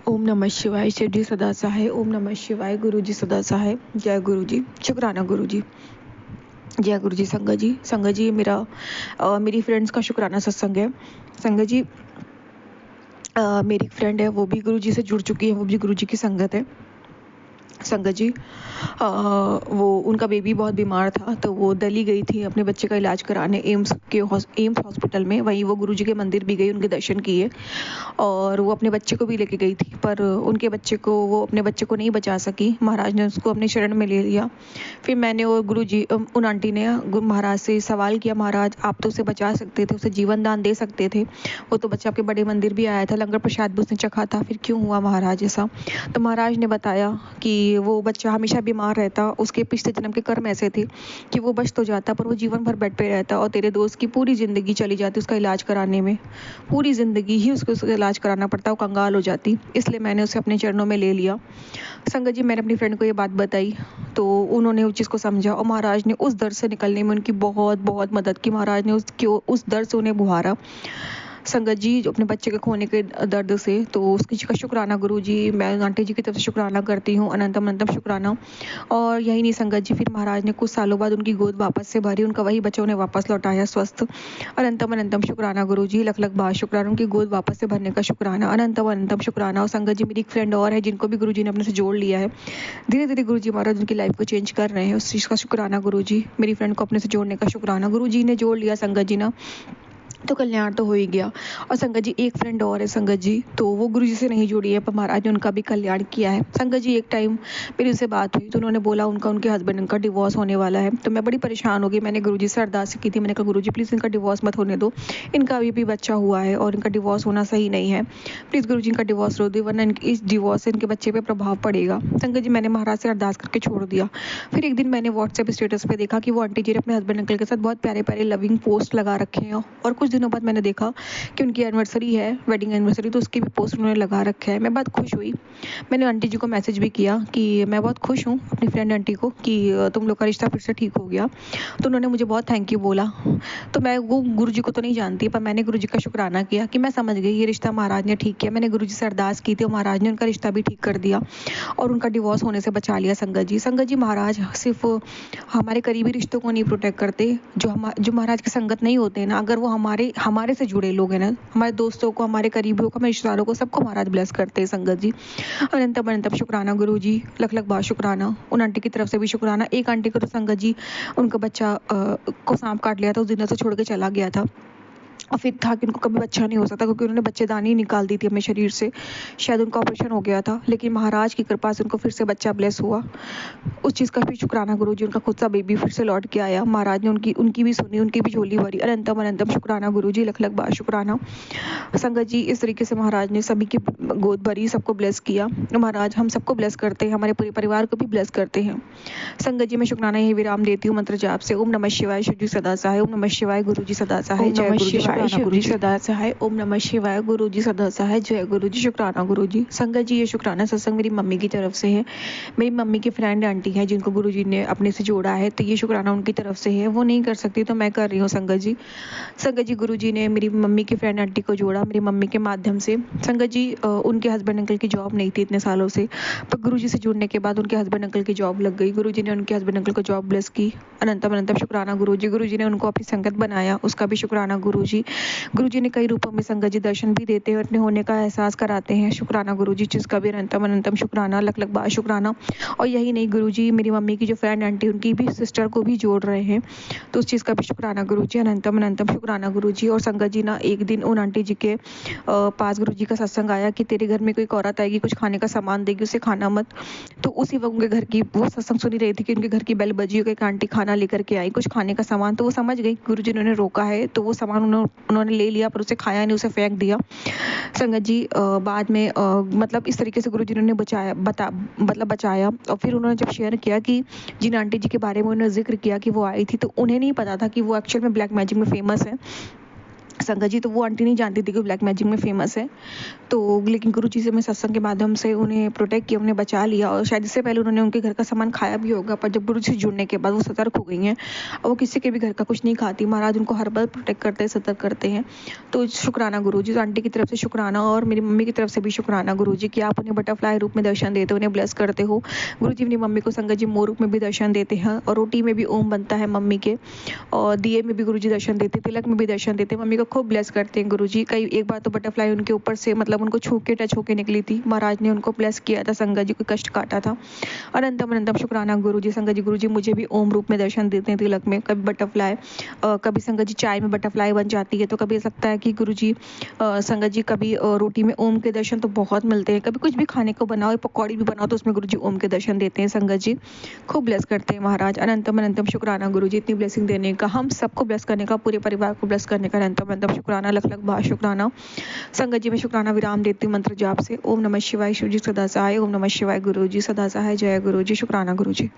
ओम नमः शिवाय। शिव जी सदा सहाय। ओम नमः शिवाय। गुरु जी सदा सहाय। जय गुरु जी। शुक्राना गुरु जी। जय गुरु जी। संगत जी मेरी फ्रेंड्स का शुक्राना सत्संग है। संगत जी मेरी फ्रेंड है, वो भी गुरु जी से जुड़ चुकी है, वो भी गुरु जी की संगत है। संगत जी वो उनका बेबी बहुत बीमार था, तो वो दिल्ली गई थी अपने बच्चे का इलाज कराने एम्स हॉस्पिटल में। वहीं वो गुरुजी के मंदिर भी गई, उनके दर्शन किए और वो अपने बच्चे को भी लेके गई थी, पर वो अपने बच्चे को नहीं बचा सकी। महाराज ने उसको अपने शरण में ले लिया। फिर मैंने और गुरुजी उन आंटी ने महाराज से सवाल किया, महाराज आप तो उसे बचा सकते थे, उसे जीवन दान दे सकते थे, वो तो बच्चा आपके बड़े मंदिर भी आया था, लंगर प्रसाद भी उसने चखा था, फिर क्यों हुआ महाराज ऐसा? तो महाराज ने बताया कि वो बच्चा हमेशा बीमार रहता, उसके पिछले जन्म के कर्म ऐसे थे कि वो बच तो जाता पर वो जीवन भर बेड पे रहता, और तेरे दोस्त की पूरी ज़िंदगी चली जाती उसका इलाज कराने में, पूरी ज़िंदगी ही उसको उसका इलाज कराना पड़ता, वो कंगाल हो जाती। इसलिए मैंने उसे अपने चरणों में ले लिया। संगत जी मैंने अपनी फ्रेंड को ये बात बताई, तो उन्होंने उस चीज़ को समझा और महाराज ने उस दर्द से निकलने में उनकी बहुत बहुत मदद की। महाराज ने उस दर्द से उन्हें बुहारा। संगत जी जो अपने बच्चे के खोने के दर्द से, तो उसकी का शुक्राना गुरु जी, मैं आंटी जी की तरफ से शुक्राना करती हूँ, अनंतम अनंतम शुक्राना। और यही नहीं संगत जी, फिर महाराज ने कुछ सालों बाद उनकी गोद वापस से भरी, उनका वही बच्चा उन्हें वापस लौटाया स्वस्थ। अनंतम अनंतम शुक्राना गुरु जी, लख लख बार शुक्राना, उनकी गोद वापस से भरने का शुक्राना, अनंतम अनंतम शुक्राना। और संगत जी मेरी एक फ्रेंड और है जिनको भी गुरु जी ने अपने से जोड़ लिया है। धीरे धीरे गुरु जी महाराज उनकी लाइफ को चेंज कर रहे हैं, उस चीज़ का शुक्राना गुरु जी। मेरी फ्रेंड को अपने से जोड़ने का शुक्राना गुरु जी ने जोड़ लिया संगत जी ना, तो कल्याण तो हो ही गया। और संगत जी एक फ्रेंड और है संगत जी, तो वो गुरु जी से नहीं जुड़ी है, पर महाराज ने उनका भी कल्याण किया है। संगत जी एक टाइम मेरी उनसे बात हुई, तो उन्होंने बोला उनके हस्बैंड का डिवोर्स होने वाला है। तो मैं बड़ी परेशान हो गई, मैंने गुरु जी से अरदास की थी, मैंने कहा गुरु जी प्लीज़ इनका डिवोर्स मत होने दो, इनका अभी भी बच्चा हुआ है और इनका डिवोर्स होना सही नहीं है, प्लीज़ गुरु जी इनका डिवोर्स रो दो, वरना इस डिवोर्स से इनके बच्चे पर प्रभाव पड़ेगा। संगत जी मैंने महाराज से अरदास करके छोड़ दिया। फिर एक दिन मैंने व्हाट्सएप स्टेटस पर देखा कि वो आंटी जी ने अपने हस्बैंड अंकल के साथ बहुत प्यारे प्यारे लविंग पोस्ट लगा रखे हैं, और कुछ दिनों बाद मैंने देखा कि उनकी एनिवर्सरी है, वेडिंग एनिवर्सरी, तो उसकी भी पोस्ट उन्होंने लगा रखा है। मैं बहुत खुश हुई, मैंने आंटी जी को मैसेज भी किया कि मैं बहुत खुश हूँ अपनी फ्रेंड आंटी को कि तुम लोग का रिश्ता फिर से ठीक हो गया। तो उन्होंने मुझे बहुत थैंक यू बोला। तो मैं वो गुरु जी को तो नहीं जानती, पर मैंने गुरु जी का शुक्राना किया कि मैं समझ गई ये रिश्ता महाराज ने ठीक किया। मैंने गुरु जी से अरदास की थी और महाराज ने उनका रिश्ता भी ठीक कर दिया और उनका डिवोर्स होने से बचा लिया। संगत जी महाराज सिर्फ हमारे करीबी रिश्तों को नहीं प्रोटेक्ट करते, जो महाराज के संगत नहीं होते हैं ना, अगर वो हमारे से जुड़े लोग हैं ना, हमारे दोस्तों को, हमारे करीबियों को, हमारे रिश्तेदारों को, सबको महाराज ब्लेस करते हैं। संगत जी अनंतम अनंतम शुक्राना गुरु जी, लख लख बार शुक्राना। उन आंटी की तरफ से भी शुक्राना। एक आंटी को तो संगत जी उनका बच्चा को सांप काट लिया था, उस दिन से छोड़ के चला गया था, और फिर था कि उनको कभी बच्चा नहीं हो सकता क्योंकि उन्होंने बच्चेदानी निकाल दी थी अपने शरीर से, शायद उनका ऑपरेशन हो गया था, लेकिन महाराज की कृपा से उनको फिर से बच्चा ब्लेस हुआ। उस चीज़ का भी शुक्राना गुरु जी, उनका खुद सा बेबी फिर से लौट के आया, महाराज ने उनकी भी सुनी, उनकी भी झोली भरी। अनंतम अनंतम शुक्राना गुरु जी, लख लख बार शुक्राना। संगत जी इस तरीके से महाराज ने सभी की गोद भरी, सबको ब्लेस किया। महाराज हम सबको ब्लेस करते हैं, हमारे पूरे परिवार को भी ब्लेस करते हैं। संगत जी मैं शुक्राना यही विराम देती हूँ मंत्र जाप से। ओम नमः शिवाय। शिव जी सदा सहाय। ओम नमः शिवाय। गुरु जी सदा सहाय। जय गुरु जी। शुक्राना शिव गुरु जी जी। सदा सहाय। ओम नमः शिवाय। गुरु जी सदा सहाय। जय गुरु जी। शुक्राना गुरु जी। संगत जी ये शुक्राना सत्संग मेरी मम्मी की तरफ से है। मेरी मम्मी की फ्रेंड आंटी है जिनको गुरु जी ने अपने से जोड़ा है, तो ये शुक्राना उनकी तरफ से है। वो नहीं कर सकती तो मैं कर रही हूँ संगत जी। संगत जी गुरु जी ने मेरी मम्मी की फ्रेंड आंटी को जोड़ा मेरी मम्मी के माध्यम से। संगत जी उनके हस्बैंड अंकल की जॉब नहीं थी इतने सालों से, पर गुरु जी से जुड़ने के बाद उनके हस्बैंड अंकल की जॉब लग गई। गुरु जी ने उनके हस्बैंड अंकल को जॉब ब्लेस की। अनंतम अनंतम शुक्राना गुरु जी। गुरु जी ने उनको अपनी संगत बनाया, उसका भी शुक्राना गुरु जी। गुरु जी ने कई रूपों में संगत जी दर्शन भी देते हैं, अपने होने का एहसास कराते हैं। शुक्राना गुरु जी, जिसका भी अनंतम अनंतम शुक्राना, लख लख बार शुक्राना। और यही नहीं गुरु जी मेरी मम्मी की जो फ्रेंड आंटी उनकी भी सिस्टर को भी जोड़ रहे हैं, तो उस चीज़ का भी शुक्राना गुरु जी। अनंतम अनंतम शुक्राना गुरु जी। और संगत जी ना एक दिन उन आंटी जी के पास गुरु जी का सत्संग आया कि तेरे घर में कोई औरत आएगी, कुछ खाने का सामान देगी, उसे खाना मत। तो उसी वक्त उनके घर की वो सत्संग सुनी रही थी कि उनके घर की बेल बजी, एक आंटी खाना लेकर के आई, कुछ खाने का सामान, तो वो समझ गई गुरु जी ने रोका है, तो वो सामान उन्होंने ले लिया, पर उसे खाया नहीं, उसे फेंक दिया। संगत जी बाद में मतलब इस तरीके से गुरु जी ने बचाया। और फिर उन्होंने जब शेयर किया कि जिन आंटी जी के बारे में उन्होंने जिक्र किया कि वो आई थी, तो उन्हें नहीं पता था कि वो एक्चुअल में ब्लैक मैजिक में फेमस है। संगत जी, तो वो आंटी नहीं जानती थी कि ब्लैक मैजिक में फेमस है। तो लेकिन गुरु जी से मैं सत्संग के माध्यम से उन्हें प्रोटेक्ट किया, उन्हें बचा लिया, और शायद इससे पहले उन्होंने उनके घर का सामान खाया भी होगा, पर जब गुरु जी से जुड़ने के बाद वो सतर्क हो गई हैं और वो किसी के भी घर का कुछ नहीं खाती। महाराज उनको हर बार प्रोटेक्ट करते हैं, सतर्क करते हैं। तो शुक्राना गुरु जी, तो आंटी की तरफ से शुक्राना, और मेरी मम्मी की तरफ से भी शुक्राना गुरु जी कि आप उन्हें बटरफ्लाई रूप में दर्शन देते हो, उन्हें ब्लेस करते हो। गुरु जी अपनी मम्मी को संगत जी मोर रूप में भी दर्शन देते हैं, और रोटी में भी ओम बनता है मम्मी के, और दिए में भी गुरु जी दर्शन देते, तिलक में भी दर्शन देते, मम्मी को खूब ब्लेस करते हैं गुरु जी। कई एक बार तो बटरफ्लाई उनके ऊपर से मतलब उनको छू के टच होके निकली थी, महाराज ने उनको ब्लेस किया था, संगत जी को कष्ट काटा था। अनंतम अनंतम शुक्राना गुरु जी। संगत जी मुझे भी ओम रूप में दर्शन देते हैं तिलक में, कभी बटरफ्लाई, कभी संगत जी चाय में बटरफ्लाई बन जाती है, तो कभी ऐसा लगता है कि गुरु जी संगत जी कभी रोटी में ओम के दर्शन तो बहुत मिलते हैं, कभी कुछ भी खाने को बनाओ, पकौड़ी भी बनाओ तो उसमें गुरु जी ओम के दर्शन देते हैं। संगत जी खूब ब्लेस करते हैं महाराज। अनंतम अनंतम शुक्राना गुरु जी, इतनी ब्लेसिंग देने का, हम सबको ब्लेस करने का, पूरे परिवार को ब्लेस करने का अनंतम अनंतम शुक्राना, लख लख बार शुक्राना। संगत जी मैं शुक्राना विराम देती हूँ मंत्र जाप से। ओम नमः शिवाय, शिव जी सदा सहाय। ओम नमः शिवाय, गुरु जी सदा सहाय। जय गुरु जी। शुक्राना गुरु जी।